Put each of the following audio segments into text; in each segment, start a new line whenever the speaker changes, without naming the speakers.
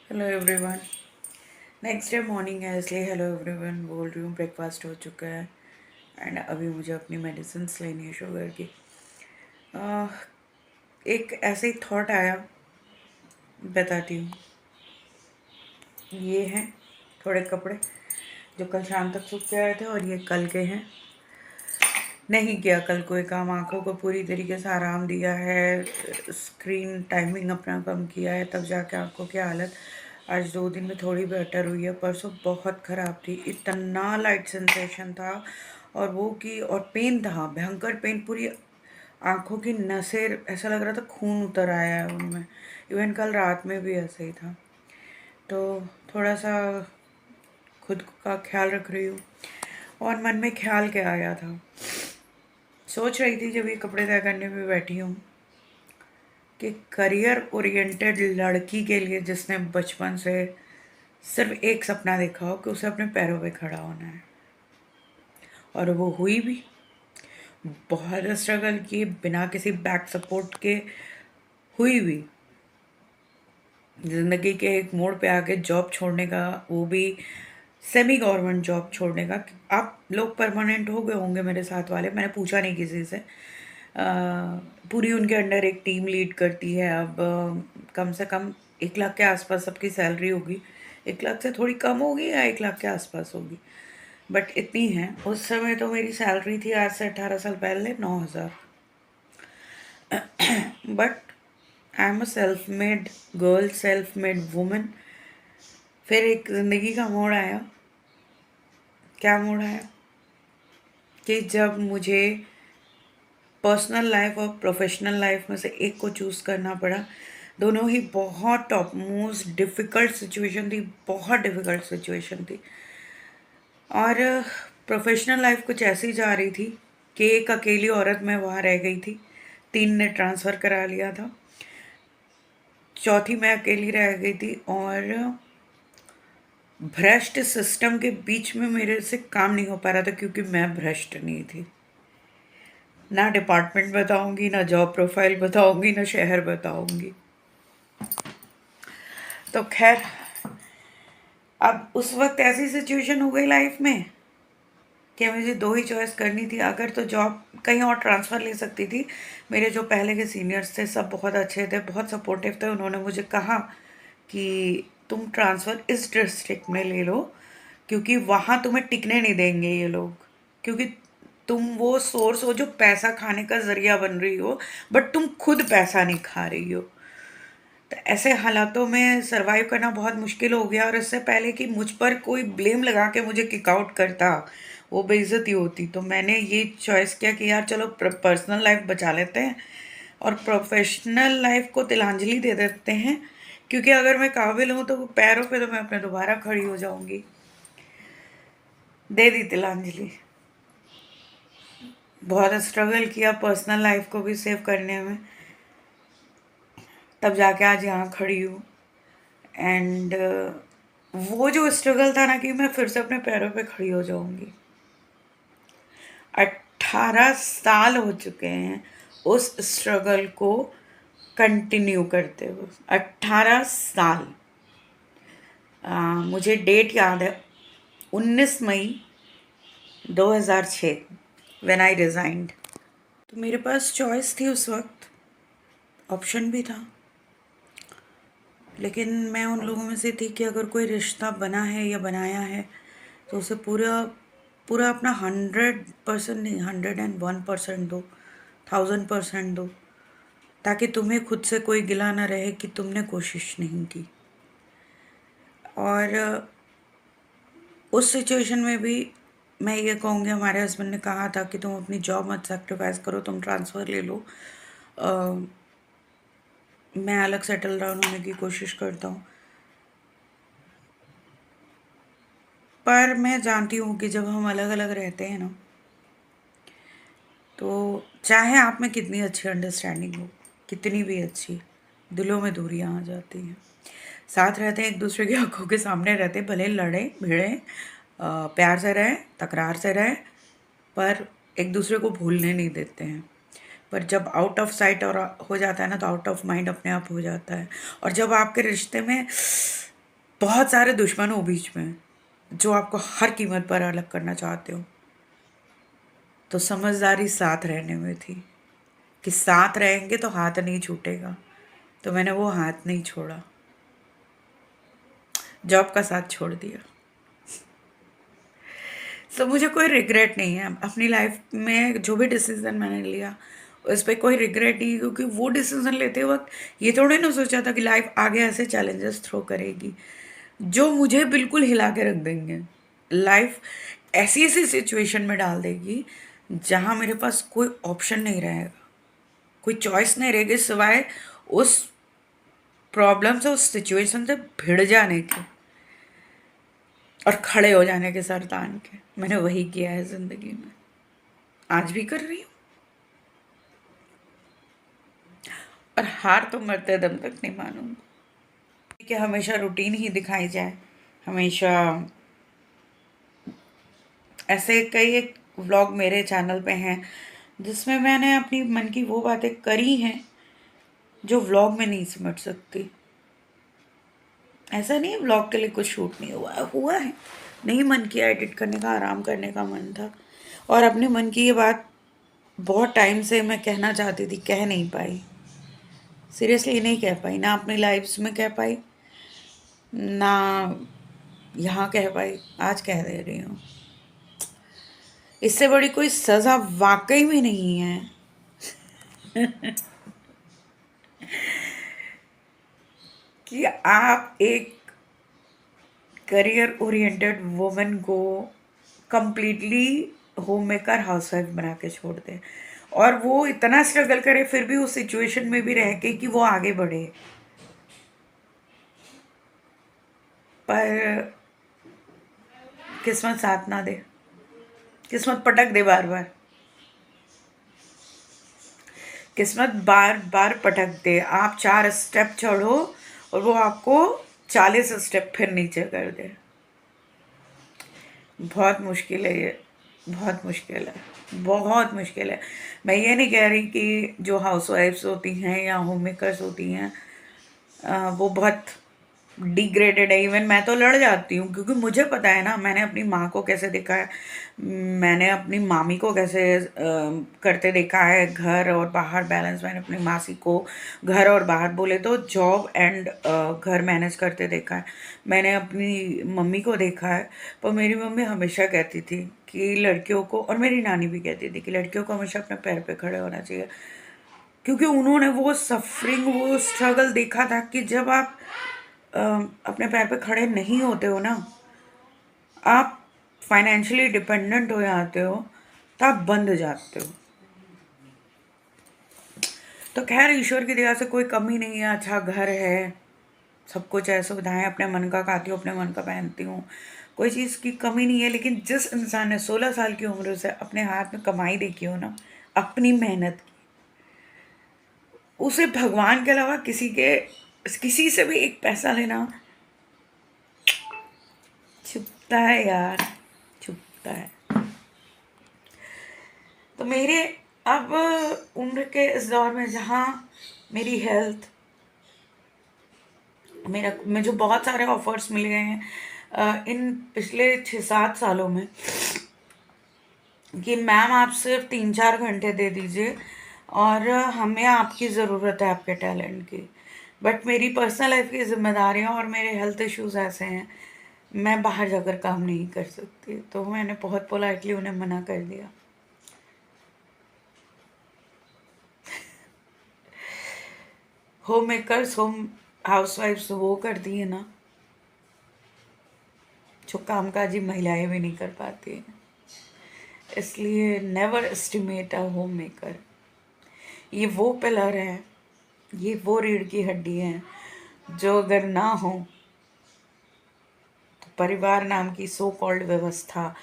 Hello everyone. Next day morning है इसलिए hello everyone बोल रही हूँ। ब्रेकफास्ट हो चुका है एंड अभी मुझे अपनी मेडिसिन्स लेनी है शुगर की। आह, एक ऐसे ही थॉट आया, बताती हूँ। ये हैं थोड़े कपड़े जो कल शाम तक सूख के आए थे और ये कल के हैं। नहीं किया कल कोई काम, आंखों को पूरी तरीके से आराम दिया है, स्क्रीन टाइमिंग अपना कम किया है, तब जाके आंखों की हालत आज 2 दिन में थोड़ी बेटर हुई है। परसों बहुत ख़राब थी, इतना लाइट सेंसेशन था और वो की और पेन था, भयंकर पेन। पूरी आंखों की नसें ऐसा लग रहा था खून उतर आया है उनमें। इवन कल रात में भी ऐसे ही था। तो थोड़ा सा खुद का ख्याल रख रही हूँ। और मन में ख्याल क्या आया था, सोच रही थी जब ये कपड़े तय करने में बैठी हूँ कि करियर ओरिएंटेड लड़की के लिए जिसने बचपन से सिर्फ एक सपना देखा हो कि उसे अपने पैरों पे खड़ा होना है, और वो हुई भी। बहुत स्ट्रगल किए बिना किसी बैक सपोर्ट के, हुई भी। ज़िंदगी के एक मोड़ पे आके जॉब छोड़ने का, वो भी सेमी गवर्नमेंट जॉब छोड़ने का। आप लोग परमानेंट हो गए होंगे मेरे साथ वाले, मैंने पूछा नहीं किसी से। पूरी उनके अंडर एक टीम लीड करती है। अब कम से कम 1 लाख के आसपास सबकी सैलरी होगी। 1 लाख से थोड़ी कम होगी या 1 लाख के आसपास होगी, बट इतनी है। उस समय तो मेरी सैलरी थी आज से 18 साल पहले 9,000। But I am a self made girl, self made woman. फिर एक ज़िंदगी का मोड़ आया। क्या मोड़ आया कि जब मुझे पर्सनल लाइफ और प्रोफेशनल लाइफ में से एक को चूज़ करना पड़ा। दोनों ही बहुत टॉप मोस्ट डिफ़िकल्ट सिचुएशन थी, बहुत डिफ़िकल्ट सिचुएशन थी। और प्रोफेशनल लाइफ कुछ ऐसी जा रही थी कि एक अकेली औरत मैं वहाँ रह गई थी। 3 ने ट्रांसफ़र करा लिया था, चौथी मैं अकेली रह गई थी। और भ्रष्ट सिस्टम के बीच में मेरे से काम नहीं हो पा रहा था क्योंकि मैं भ्रष्ट नहीं थी। ना डिपार्टमेंट बताऊंगी, ना जॉब प्रोफाइल बताऊंगी, ना शहर बताऊंगी। तो खैर, अब उस वक्त ऐसी सिचुएशन हो गई लाइफ में कि मुझे 2 ही चॉइस करनी थी। अगर तो जॉब कहीं और ट्रांसफ़र ले सकती थी। मेरे जो पहले के सीनियर्स थे सब बहुत अच्छे थे, बहुत सपोर्टिव थे। उन्होंने मुझे कहा कि तुम ट्रांसफ़र इस डिस्ट्रिक्ट में ले लो क्योंकि वहाँ तुम्हें टिकने नहीं देंगे ये लोग, क्योंकि तुम वो सोर्स हो जो पैसा खाने का ज़रिया बन रही हो, बट तुम खुद पैसा नहीं खा रही हो। तो ऐसे हालातों में सर्वाइव करना बहुत मुश्किल हो गया। और इससे पहले कि मुझ पर कोई ब्लेम लगा के मुझे किक आउट करता, वो बेइज्जती होती, तो मैंने ये चॉइस किया कि यार चलो पर्सनल लाइफ बचा लेते हैं और प्रोफेशनल लाइफ को तिलांजलि दे देते हैं। क्योंकि अगर मैं काबिल हूँ तो पैरों पे तो मैं अपने दोबारा खड़ी हो जाऊंगी। दे दी तिलांजलि। बहुत स्ट्रगल किया पर्सनल लाइफ को भी सेव करने में, तब जाके आज यहाँ खड़ी हूँ। एंड वो जो स्ट्रगल था ना कि मैं फिर से अपने पैरों पे खड़ी हो जाऊंगी। 18 साल हो चुके हैं उस स्ट्रगल को कंटिन्यू करते हुए। 18 साल। मुझे डेट याद है, 19 मई 2006, व्हेन आई रिजाइंड। तो मेरे पास चॉइस थी उस वक्त, ऑप्शन भी था। लेकिन मैं उन लोगों में से थी कि अगर कोई रिश्ता बना है या बनाया है तो उसे पूरा पूरा अपना 100% नहीं, 101% दो, 1000% दो, ताकि तुम्हें खुद से कोई गिला ना रहे कि तुमने कोशिश नहीं की। और उस सिचुएशन में भी मैं ये कहूँगी, हमारे हस्बैंड ने कहा था कि तुम अपनी जॉब मत सेक्रीफाइस करो, तुम ट्रांसफ़र ले लो, मैं अलग सेटल डाउन होने की कोशिश करता हूँ। पर मैं जानती हूँ कि जब हम अलग अलग रहते हैं ना, तो चाहे आप में कितनी अच्छी अंडरस्टैंडिंग हो, कितनी भी अच्छी, दिलों में दूरियां आ जाती हैं। साथ रहते हैं, एक दूसरे की आंखों के सामने रहते, भले लड़े भिड़े, प्यार से रहे, तकरार से रहे, पर एक दूसरे को भूलने नहीं देते हैं। पर जब आउट ऑफ साइट और हो जाता है ना, तो आउट ऑफ माइंड अपने आप हो जाता है। और जब आपके रिश्ते में बहुत सारे दुश्मन हो बीच में जो आपको हर कीमत पर अलग करना चाहते हो। तो समझदारी साथ रहने में थी कि साथ रहेंगे तो हाथ नहीं छूटेगा। तो मैंने वो हाथ नहीं छोड़ा, जॉब का साथ छोड़ दिया। तो मुझे कोई रिग्रेट नहीं है अपनी लाइफ में। जो भी डिसीजन मैंने लिया उस पर कोई रिग्रेट नहीं, क्योंकि वो डिसीजन लेते वक्त ये थोड़े ना सोचा था कि लाइफ आगे ऐसे चैलेंजेस थ्रो करेगी जो मुझे बिल्कुल हिला के रख देंगे। लाइफ ऐसी ऐसी सिचुएशन में डाल देगी जहाँ मेरे पास कोई ऑप्शन नहीं रहेगा, कोई चॉइस नहीं रहेगी सिवाय उस प्रॉब्लम से, उस सिचुएशन से भिड़ जाने की और खड़े हो जाने के सर तान के। मैंने वही किया है ज़िंदगी में, आज भी कर रही हूँ। और हार तो मरते दम तक नहीं मानूंगी कि हमेशा रूटीन ही दिखाई जाए। हमेशा ऐसे कई एक व्लॉग मेरे चैनल पे हैं जिसमें मैंने अपनी मन की वो बातें करी हैं जो व्लॉग में नहीं सिमट सकती। ऐसा नहीं है व्लॉग के लिए कुछ शूट नहीं हुआ है, हुआ है। नहीं मन किया एडिट करने का, आराम करने का मन था। और अपने मन की ये बात बहुत टाइम से मैं कहना चाहती थी, कह नहीं पाई। सीरियसली नहीं कह पाई, ना अपनी लाइफ्स में कह पाई, ना यहाँ कह पाई। आज कह दे रही हूँ। इससे बड़ी कोई सज़ा वाकई में नहीं है कि आप एक करियर ओरिएंटेड वुमन को कंप्लीटली होम मेकर हाउसवाइफ बना के छोड़ दे, और वो इतना स्ट्रगल करे फिर भी उस सिचुएशन में भी रह के कि वो आगे बढ़े। पर किस्मत साथ ना दे, किस्मत पटक दे बार बार, किस्मत बार बार पटक दे। आप 4 स्टेप चढ़ो और वो आपको 40 स्टेप फिर नीचे कर दे। बहुत मुश्किल है ये, बहुत मुश्किल है, बहुत मुश्किल है। मैं ये नहीं कह रही कि जो हाउसवाइफ्स होती हैं या होम मेकर्स होती हैं वो बहुत डिग्रेडेड है। इवन मैं तो लड़ जाती हूँ, क्योंकि मुझे पता है ना, मैंने अपनी माँ को कैसे देखा है, मैंने अपनी मामी को कैसे करते देखा है। घर और बाहर बैलेंस मैंने अपनी मासी को घर और बाहर बोले तो जॉब एंड घर मैनेज करते देखा है। मैंने अपनी मम्मी को देखा है। पर मेरी मम्मी हमेशा कहती थी कि लड़कियों को, और मेरी नानी भी कहती थी कि लड़कियों को हमेशा अपने पैर पे खड़े होना चाहिए, क्योंकि उन्होंने वो सफरिंग, वो स्ट्रगल देखा था कि जब आप अपने पैर पे खड़े नहीं होते हो ना, आप फाइनेंशियली डिपेंडेंट हो जाते हो, तो आप बंद जाते हो। तो खैर ईश्वर की दया से कोई कमी नहीं है, अच्छा घर है, सब कुछ है, सुविधाएं, अपने मन का खाती हूँ, अपने मन का पहनती हूँ, कोई चीज़ की कमी नहीं है। लेकिन जिस इंसान ने 16 साल की उम्र से अपने हाथ में कमाई देखी हो ना, अपनी मेहनत की, उसे भगवान के अलावा किसी से भी एक पैसा लेना चुभता है यार, चुभता है। तो मेरे अब उम्र के इस दौर में जहाँ मेरी हेल्थ, मुझे बहुत सारे ऑफर्स मिल गए हैं इन पिछले 6-7 सालों में कि मैम आप सिर्फ 3-4 घंटे दे दीजिए और हमें आपकी ज़रूरत है, आपके टैलेंट की। बट मेरी पर्सनल लाइफ की जिम्मेदारियाँ और मेरे हेल्थ इश्यूज ऐसे हैं, मैं बाहर जाकर काम नहीं कर सकती। तो मैंने बहुत पोलाइटली उन्हें मना कर दिया। होम मेकर्स, होम हाउसवाइफ्स वो करती है ना जो कामकाजी महिलाएं भी नहीं कर पाती हैं। इसलिए never estimate a home maker. ये वो पिलर है, ये वो रीढ़ की हड्डी है जो अगर ना हो तो परिवार नाम की सो कॉल्ड व्यवस्था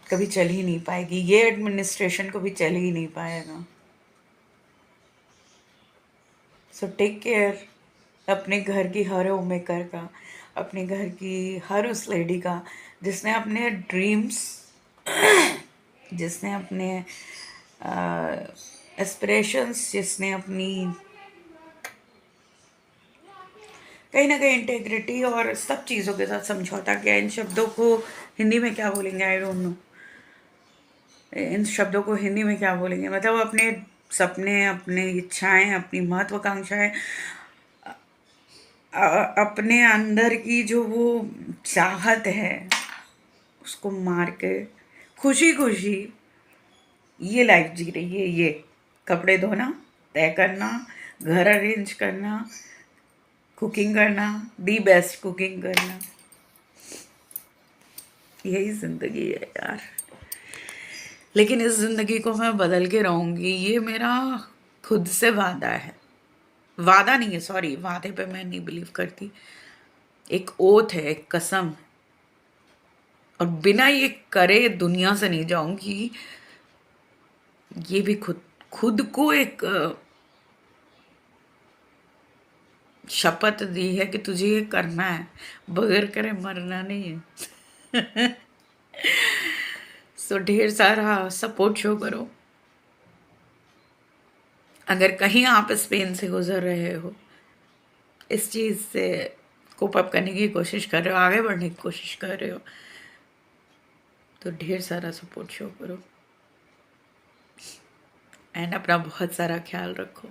कभी चल ही नहीं पाएगी। ये एडमिनिस्ट्रेशन कभी चल ही नहीं पाएगा। सो टेक केयर अपने घर की हर होम मेकर का, अपने घर की हर उस लेडी का जिसने अपने ड्रीम्स, जिसने अपने एस्पिरेशंस, जिसने अपनी कहीं ना कहीं इंटेग्रिटी और सब चीज़ों के साथ समझौता किया। इन शब्दों को हिंदी में क्या बोलेंगे, आई डोंट नो। इन शब्दों को हिंदी में क्या बोलेंगे, मतलब अपने सपने, अपनी इच्छाएं, अपनी महत्वाकांक्षाएं, अपने अंदर की जो वो चाहत है उसको मार के खुशी खुशी ये लाइफ जी रही है। ये कपड़े धोना, तय करना, घर अरेंज करना, कुकिंग करना, दी बेस्ट कुकिंग करना, यही जिंदगी है यार। लेकिन इस जिंदगी को मैं बदल के रहूंगी, ये मेरा खुद से वादा है। वादा नहीं है, सॉरी, वादे पे मैं नहीं बिलीव करती। एक ओथ है, एक कसम है। और बिना ये करे दुनिया से नहीं जाऊंगी। ये भी खुद खुद को एक शपथ दी है कि तुझे ये करना है, बगैर करे मरना नहीं है। सो ढेर सारा सपोर्ट शो करो। अगर कहीं आप इस पेन से गुजर रहे हो, इस चीज से कोप अप करने की कोशिश कर रहे हो, आगे बढ़ने की कोशिश कर रहे हो, तो ढेर सारा सपोर्ट शो करो। एंड अपना बहुत सारा ख्याल रखो।